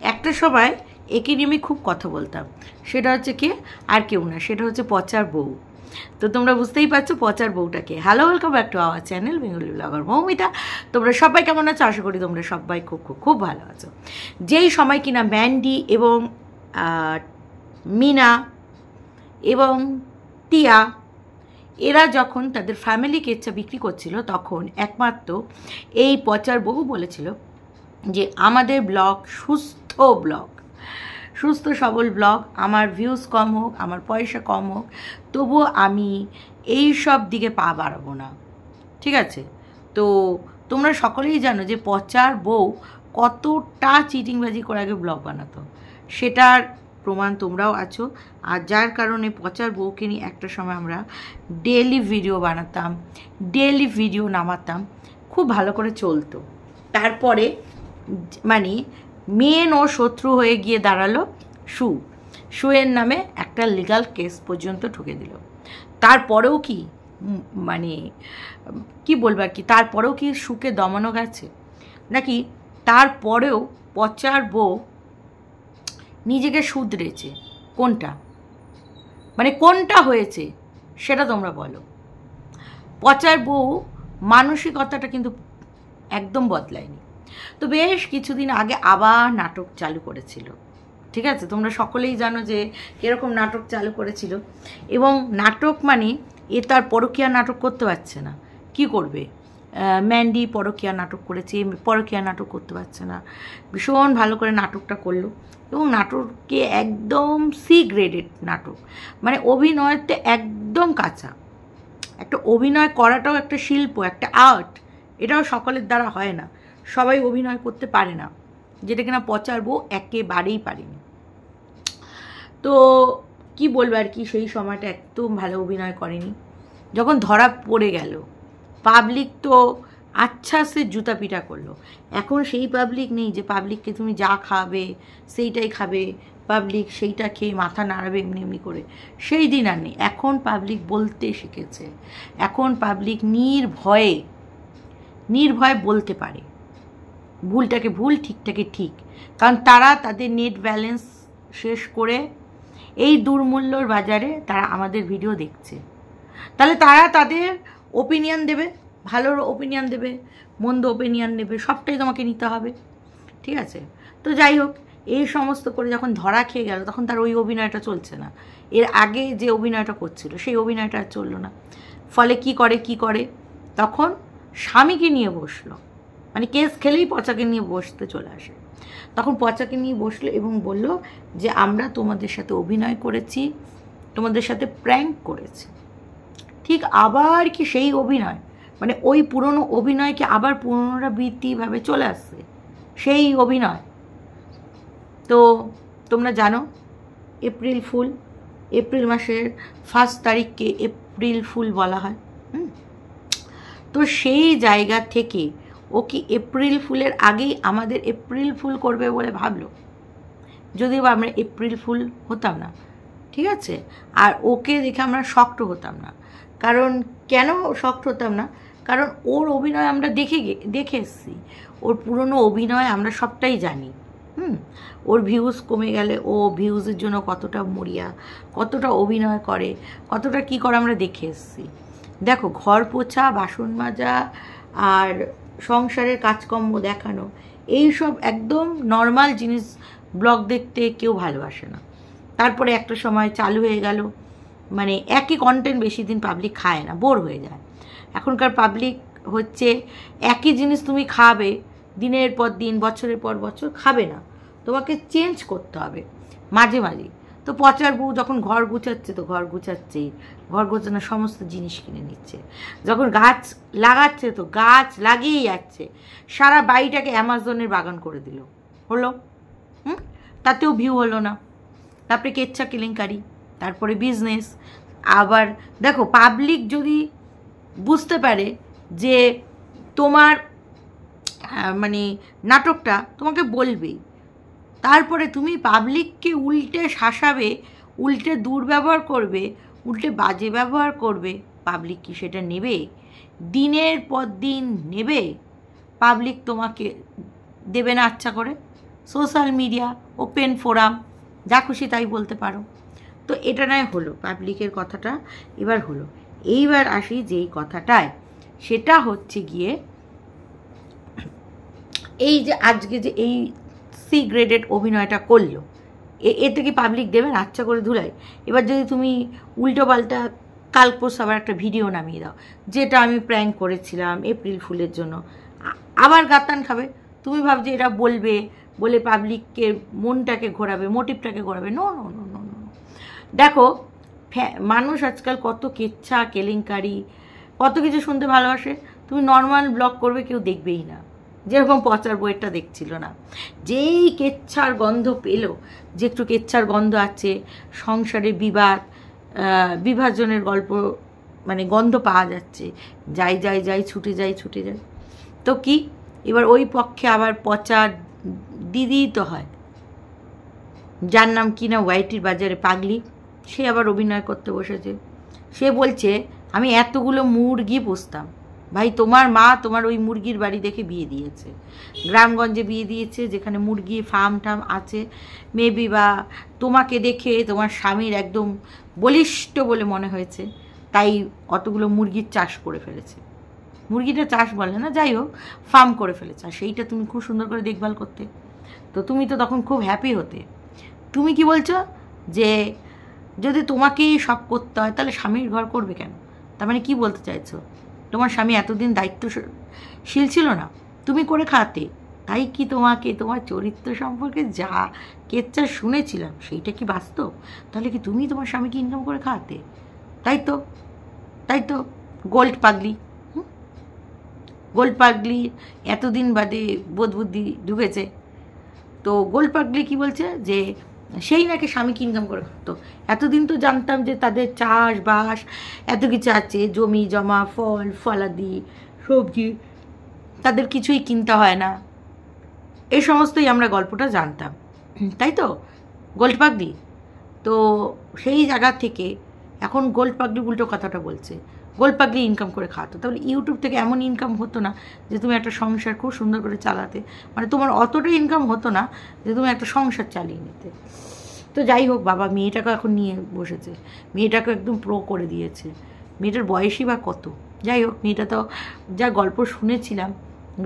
একটা সময় একে নিয়ে আমি খুব কথা বলতাম, সেটা হচ্ছে কে আর কেউ না, সেটা হচ্ছে পচার বউ। তো তোমরা বুঝতেই পারছো পচার বউটাকে। Hello, welcome back to our channel Bengali blogger Moumita. তোমরা সবাই কেমন আছো? আশা করি তোমরা সবাই খুব খুব খুব ভালো আছো। যেই সময় কিনা ম্যান্ডি এবং মিনা এবং টিয়া এরা যখন তাদের ফ্যামিলি কেচ্ছা বিক্রি করছিল, তখন একমাত্র এই পচার বউ বলেছিল যে আমাদের ব্লগ সুস্থ ব্লগ, সুস্থ সবল ব্লগ, আমার ভিউজ কম হোক, আমার পয়সা কম হোক, তবুও আমি এই সব দিকে পা বাড়াবো না, ঠিক আছে? তো তোমরা সকলেই জানো যে পচার বউ কতটা চিটিংবাজি করে আগে ব্লগ বানাতো, সেটার প্রমাণ তোমরাও আছো। আর যার কারণে পচার বউকে নিয়ে একটা সময় আমরা ডেলি ভিডিও বানাতাম, ডেলি ভিডিও নামাতাম, খুব ভালো করে চলতো। তারপরে মানে মেন ও শত্রু হয়ে গিয়ে দাঁড়ালো শুয়ের নামে একটা লিগাল কেস পর্যন্ত ঠুকে দিল। তারপরেও কি মানে কি বলবো আর কি, তারপরেও কি শুকে দমানো গেছে নাকি? তারপরেও পচার বউ নিজেকে শুধরেছে। কোনটা মানে কোনটা হয়েছে সেটা তোমরা বলো। পচার বউ মানসিকতাটা কিন্তু একদম বদলায়নি। তো বেশ কিছুদিন আগে আবার নাটক চালু করেছিল, ঠিক আছে? তোমরা সকলেই জানো যে কীরকম নাটক চালু করেছিল। এবং নাটক মানে এ তার পরকীয়া নাটক করতে পারছে না, কি করবে? ম্যান্ডি পরকীয়া নাটক করেছে, পরকীয়া নাটক করতে পারছে না, ভীষণ ভালো করে নাটকটা করলো। এবং নাটককে একদম সি গ্রেডেড নাটক, মানে অভিনয়তে একদম কাঁচা। একটা অভিনয় করাটাও একটা শিল্প, একটা আর্ট, এটাও সকলের দ্বারা হয় না, সবাই অভিনয় করতে পারে না, যেটা কিনা পচার বউ একেবারেই পারেনি। তো কি বলবো আর কি, সেই সময়টা একদম ভালো অভিনয় করেনি। যখন ধরা পড়ে গেল, পাবলিক তো আচ্ছা সে জুতা পিটা করলো। এখন সেই পাবলিক নেই যে পাবলিককে তুমি যা খাবে সেইটাই খাবে, পাবলিক সেইটা খেয়ে মাথা নাড়াবে এমনি এমনি করে, সেই দিন আর নেই। এখন পাবলিক বলতে শিখেছে, এখন পাবলিক নির্ভয়ে বলতে পারে ভুলটাকে ভুল, ঠিকটাকে ঠিক। কারণ তারা তাদের নেট ব্যালেন্স শেষ করে এই দুর্মূল্যর বাজারে তারা আমাদের ভিডিও দেখছে, তাহলে তারা তাদের ওপিনিয়ন দেবে, ভালোর ওপিনিয়ন দেবে, মন্দ ওপিনিয়ন দেবে, সবটাই তোমাকে নিতে হবে, ঠিক আছে? তো যাই হোক, এই সমস্ত করে যখন ধরা খেয়ে গেল, তখন তার ওই অভিনয়টা চলছে না। এর আগে যে অভিনয়টা করছিল সেই অভিনয়টা আর চললো না। ফলে কি করে তখন স্বামীকে নিয়ে বসলো, মানে কেস খেলেই পচাকে নিয়ে বসতে চলে আসে। তখন পচাকে নিয়ে বসলো এবং বলল যে আমরা তোমাদের সাথে অভিনয় করেছি, তোমাদের সাথে প্র্যাঙ্ক করেছি। ঠিক আবার কি সেই অভিনয়, মানে ওই পুরনো অভিনয়কে আবার পুনরাবৃত্তিভাবে চলে আসছে সেই অভিনয়। তো তোমরা জানো এপ্রিল মাসের 1 তারিখকে এপ্রিল ফুল বলা হয়। তো সেই জায়গা থেকে ও কি এপ্রিল ফুলের আগেই আমাদের এপ্রিল ফুল করবে বলে ভাবলো, যদিও আমরা এপ্রিল ফুল হতাম না, ঠিক আছে? আর ওকে দেখে আমরা শক্ট হতাম না। কারণ কেন শক্ট হতাম না? কারণ ওর অভিনয় আমরা দেখে এসেছি, ওর পুরনো অভিনয় আমরা সবটাই জানি। ওর ভিউজ কমে গেলে ও ভিউজের জন্য কতটা মরিয়া, কতটা অভিনয় করে, কতটা কি করে আমরা দেখে এসেছি। দেখো, ঘর পোছা, বাসন মাজা আর সংসারের কাজকর্ম দেখানো, এইসব একদম নর্মাল জিনিস ব্লগ দেখতে কেউ ভালোবাসে না। তারপরে একটা সময় চালু হয়ে গেল, মানে একই কন্টেন্ট বেশি দিন পাবলিক খায় না, বোর হয়ে যায়। এখনকার পাবলিক হচ্ছে একই জিনিস তুমি খাবে দিনের পর দিন, বছরের পর বছর খাবে না, তোমাকে চেঞ্জ করতে হবে মাঝে মাঝে। তো পচার বউ যখন ঘর গুছাচ্ছে তো ঘর গুছাচ্ছেই, ঘর গোছানোর সমস্ত জিনিস কিনে নিচ্ছে। যখন গাছ লাগাচ্ছে তো গাছ লাগিয়েই যাচ্ছে, সারা বাড়িটাকে অ্যামাজনের বাগান করে দিল, হলো তাতেও ভিউ হলো না। তারপরে কেচ্ছা কেলেঙ্কারি, তারপরে বিজনেস। আবার দেখো, পাবলিক যদি বুঝতে পারে যে তোমার মানে নাটকটা তোমাকে বলবেই, তারপরে তুমি পাবলিককে উল্টে শাসাবে, উল্টে দুর্ব্যবহার করবে, উল্টে বাজে ব্যবহার করবে, পাবলিক কি সেটা নেবে? দিনের পর দিন নেবে? পাবলিক তোমাকে দেবে না আচ্ছা করে? সোশ্যাল মিডিয়া, ওপেন ফোরাম, যা খুশি তাই বলতে পারো। তো এটা নয় হলো পাবলিকের কথাটা, এবার হলো। এইবার আসি যেই কথাটায়, সেটা হচ্ছে গিয়ে এই যে আজকে যে এই সি গ্রেডেড অভিনয়টা করলো, এতে কি পাবলিক দেবেন আচ্ছা করে ধুলাই? এবার যদি তুমি উল্টো পাল্টা কালপোস আবার একটা ভিডিও নামিয়ে দাও, যেটা আমি প্র্যাঙ্ক করেছিলাম এপ্রিল ফুলের জন্য, আবার গাতান খাবে। তুমি ভাবছো এটা বলবে বলে পাবলিককে মনটাকে ঘোরাবে, মোটিভটাকে ঘোরাবে? No no no no no. দেখো মানুষ আজকাল কত কেচ্ছা কেলেঙ্কারি কত কিছু শুনতে ভালোবাসে। তুমি নর্মাল ব্লগ করবে কেউ দেখবেই না, যেরকম পচার বইয়েরটা দেখছিল না, যেই কেচ্ছার গন্ধ পেল, যে একটু কেচ্ছার গন্ধ আছে, সংসারে বিবাদ বিভাজনের গল্প মানে গন্ধ পাওয়া যাচ্ছে, যাই যাই যাই ছুটে যাই ছুটে যাই। তো কি এবার ওই পক্ষে আবার পচা দিদিই তো হয়, যার নাম কিনা ওয়াইটির বাজারে পাগলি, সে আবার অভিনয় করতে বসেছে। সে বলছে আমি এতগুলো মুরগি পুষতাম। ভাই তোমার মা তোমার ওই মুরগির বাড়ি দেখে বিয়ে দিয়েছে, গ্রামগঞ্জে বিয়ে দিয়েছে যেখানে মুরগি ফার্ম টাম আছে, মেবি বা তোমাকে দেখে তোমার স্বামীর একদম বলিষ্ঠ বলে মনে হয়েছে, তাই অতগুলো মুরগির চাষ করে ফেলেছে। মুরগিটা চাষ বলে না, যাই হোক ফার্ম করে ফেলেছে, আর সেইটা তুমি খুব সুন্দর করে দেখভাল করতে। তো তুমি তো তখন খুব হ্যাপি হতে। তুমি কি বলছো যে যদি তোমাকেই সব করতে হয় তাহলে স্বামীর ঘর করবে কেন? তার মানে কি বলতে চাইছো? তোমার স্বামী এতদিন দায়িত্বশীল ছিল না, তুমি করে খাওয়াতে, তাই কি তোমাকে তোমার চরিত্র সম্পর্কে যা কেচ্চা শুনেছিলাম সেইটা কি বাস্তব? তাহলে কি তুমি তোমার স্বামীকে ইনকাম করে খাওয়াতে? তাই তো, তাই তো। গোল্ড পাগলি, গোল্ড পাগলি এতদিন বাদে বোধ বুদ্ধি ঢুকেছে। তো গোল্ড পাগলি কি বলছে যে সেই নাকি স্বামীকে ইনকাম করে খাতো। এতদিন তো জানতাম যে তাদের চাষবাস এত কিছু আছে, জমি জমা ফল ফলাদি সবজি, তাদের কিছুই কিনতে হয় না, এই সমস্তই আমরা গল্পটা জানতাম, তাই তো গোল্ড পাগলি? তো সেই জায়গা থেকে এখন গোল্ড পাগলি উল্টো কথাটা বলছে গোল্ড পাগলি ইনকাম করে খাওয়াতো। তাহলে ইউটিউব থেকে এমন ইনকাম হতো না যে তুমি একটা সংসার খুব সুন্দর করে চালাতে, মানে তোমার অতটা ইনকাম হতো না যে তুমি একটা সংসার চালিয়ে নিতে। তো যাই হোক বাবা, মেয়েটাকে এখন নিয়ে বসেছে, মেয়েটাকে একদম প্রো করে দিয়েছে। মেয়েটার বয়সই বা কত? যাই হোক, মেয়েটা তো যা গল্প শুনেছিলাম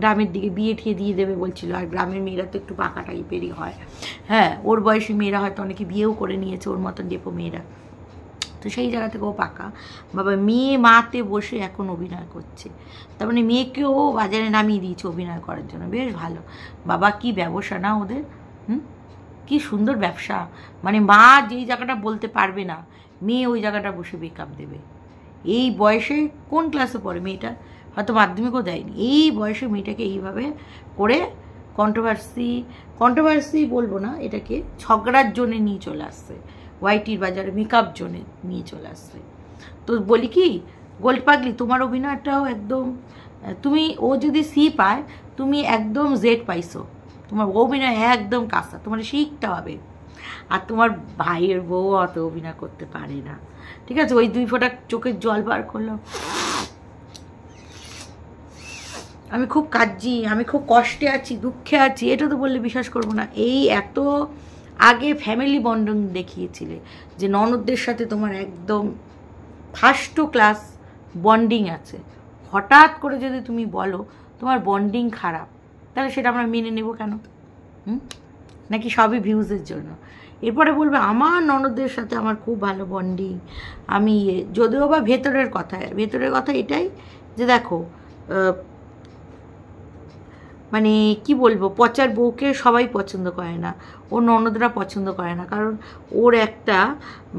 গ্রামের দিকে বিয়ে ঠিয়ে দিয়ে দেবে বলছিল, আর গ্রামের মেয়েরা তো একটু পাকা টাইপেরই হয়। হ্যাঁ, ওর বয়সী মেয়েরা হয়তো অনেকে বিয়েও করে নিয়েছে, ওর মতন ডেপো মেয়েরা, তো সেই জায়গা থেকে ও পাকা। বাবা মেয়ে মাতে বসে এখন অভিনয় করছে, তার মানে মেয়েকেও বাজারে নামিয়ে দিয়েছে অভিনয় করার জন্য। বেশ ভালো বাবা, কি ব্যবসা না ওদের, কি সুন্দর ব্যবসা। মানে মা যেই জায়গাটা বলতে পারবে না, মেয়ে ওই জায়গাটা বসে বেকআপ দেবে। এই বয়সে কোন ক্লাসে পড়ে মেয়েটা, হয়তো মাধ্যমিকও দেয়নি, এই বয়সে মেয়েটাকে এইভাবে করে কন্ট্রোভার্সি বলবো না, এটাকে ঝগড়ার জন্যে নিয়ে চলে আসছে, ওয়াইটির বাজারে মেকআপ জন্যে নিয়ে চলে আসছে। তো বলি কি গোল্ড পাগলি, তোমার অভিনয়টাও একদম, তুমি ও যদি সি পায় তুমি একদম জেড পাইছো, তোমার অভিনয় একদম কাঁচা, তোমার শিখতে হবে। আর তোমার ভাইয়ের বউ অত অভিনয় করতে পারে না, ঠিক আছে? ওই 2 ফোঁটা চোখের জল বার করলো, আমি খুব কাঁদছি, আমি খুব কষ্টে আছি, দুঃখে আছি, এটা তো বললে বিশ্বাস করবো না। এই এত আগে ফ্যামিলি বন্ডিং দেখিয়েছিলে যে ননদদের সাথে তোমার একদম ফার্স্ট ক্লাস বন্ডিং আছে, হঠাৎ করে যদি তুমি বলো তোমার বন্ডিং খারাপ, তাহলে সেটা আমরা মেনে নেব কেন? নাকি সবই ভিউজের জন্য? এরপরে বলবে আমার ননদদের সাথে আমার খুব ভালো বন্ডিং, আমি যদিও বা ভেতরের কথা এটাই যে দেখো মানে কি বলবো, পচার বউকে সবাই পছন্দ করে না, ওর ননদরা পছন্দ করে না, কারণ ওর একটা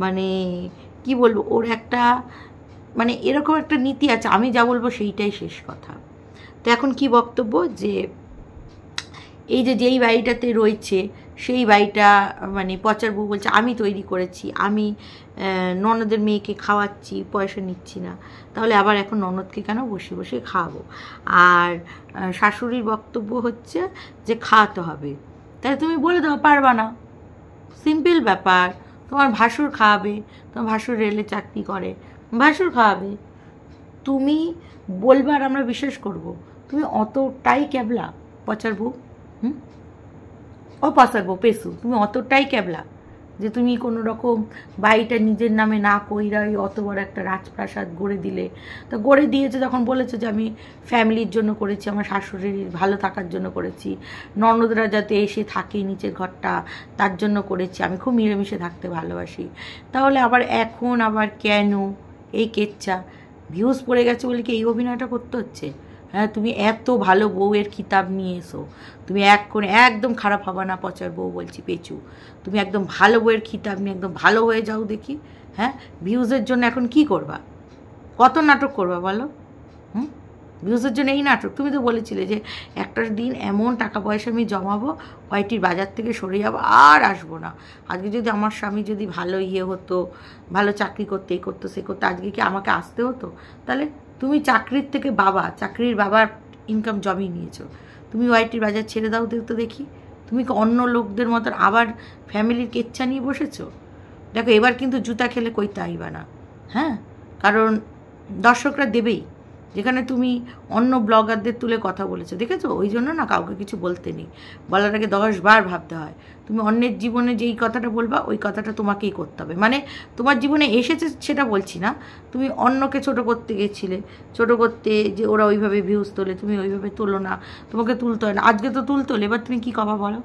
মানে কি বলবো, ওর একটা মানে এরকম একটা নীতি আছে, আমি যা বলবো সেইটাই শেষ কথা। তো এখন কি বক্তব্য, যে এই যে যেই বাড়িটাতে রয়েছে সেই বাড়িটা মানে পচার বউ বলছে আমি তৈরি করেছি, আমি ননদের মেয়েকে খাওয়াচ্ছি, পয়সা নিচ্ছি না, তাহলে আবার এখন ননদকে কেন বসে বসে খাওয়াবো? আর শাশুড়ির বক্তব্য হচ্ছে যে খাওয়াতে হবে, তাহলে তুমি বলে দাও পারবা না, সিম্পল ব্যাপার। তোমার ভাসুর খাওয়াবে, তোমার ভাসুর রেলে চাকরি করে, ভাসুর খাওয়াবে, তুমি বলবার আমরা বিশ্বাস করব? তুমি অতটাই ক্যাবলা পচার বউ? ও পাসার বউ পেসু, তুমি অতটাই ক্যাবলা যে তুমি কোনো রকম বাড়িটা নিজের নামে না কইরাই অত বড় একটা রাজপ্রাসাদ গড়ে দিলে। তো গড়ে দিয়েছে যখন বলেছে যে আমি ফ্যামিলির জন্য করেছি, আমার শাশুড়ির ভালো থাকার জন্য করেছি, ননদরা যাতে এসে থাকে নিচের ঘরটা তার জন্য করেছি, আমি খুব মিলেমিশে থাকতে ভালোবাসি, তাহলে আবার এখন আবার কেন এই কেচ্ছা? ভিউজ পড়ে গেছে বলে কি এই অভিনয়টা করতে হচ্ছে? হ্যাঁ, তুমি এত ভালো বউয়ের কিতাব নিয়ে এসো, তুমি একদম খারাপ হবে না পচার বউ বলছি পেঁচু, তুমি একদম ভালো বউয়ের খিতাব নিয়ে একদম ভালো হয়ে যাও দেখি। হ্যাঁ, ভিউজের জন্য এখন কি করবা? কত নাটক করবা বলো? ভিউজের জন্য এই নাটক? তুমি তো বলেছিলে যে একটা দিন এমন টাকা পয়সা আমি জমাবো, ওয়াইটির বাজার থেকে সরে যাবো, আর আসবো না। আজকে যদি আমার স্বামী যদি ভালো হতো, ভালো চাকরি করতে, এই করতো সে করতো, আজকে কি আমাকে আসতে হতো? তাহলে তুমি চাকরির থেকে চাকরির বাবার ইনকাম জমিয়ে নিয়েছো, তুমি ওয়াইটির বাজার ছেড়ে দাও তো দেখি। তুমি অন্য লোকদের মতন আবার ফ্যামিলির কেচ্ছা নিয়ে বসেছো। দেখো এবার কিন্তু জুতা খেলে কইতে আইবা না। হ্যাঁ, কারণ দর্শকরা দেবেই, যেখানে তুমি অন্য ব্লগারদের তুলে কথা বলেছো, দেখেছো? ওই জন্য না কাউকে কিছু বলতে নেই, বলার আগে 10 বার ভাবতে হয়। তুমি অন্যের জীবনে যেই কথাটা বলবা ওই কথাটা তোমাকেই করতে হবে, মানে তোমার জীবনে এসেছে সেটা বলছি না, তুমি অন্যকে ছোট করতে গেছিলে, ছোট করতে যে ওরা ওইভাবে ভিউজ তোলে, তুমি ওইভাবে তোলো না, তোমাকে তুলতে হয় না। আজকে তো তুলতোলে, এবার তুমি কী কথা বলো?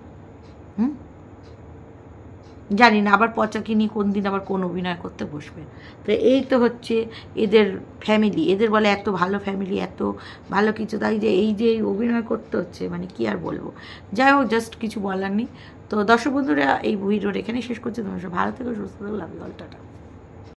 জানি না আবার পচাকে নিয়ে কোন দিন আবার কোন অভিনয় করতে বসবে। তো এই তো হচ্ছে এদের ফ্যামিলি, এদের বলে এত ভালো ফ্যামিলি, এত ভালো কিছু, তাই যে এই অভিনয় করতে হচ্ছে, মানে কি আর বলবো। যাই হোক, জাস্ট কিছু বলার নেই। তো দর্শক বন্ধুরা, এই ভিডিওটা এখানে শেষ করছি। তোমার সব ভালো থেকো, সুস্থ থেকো, লাভ ইউ অল, টাটা।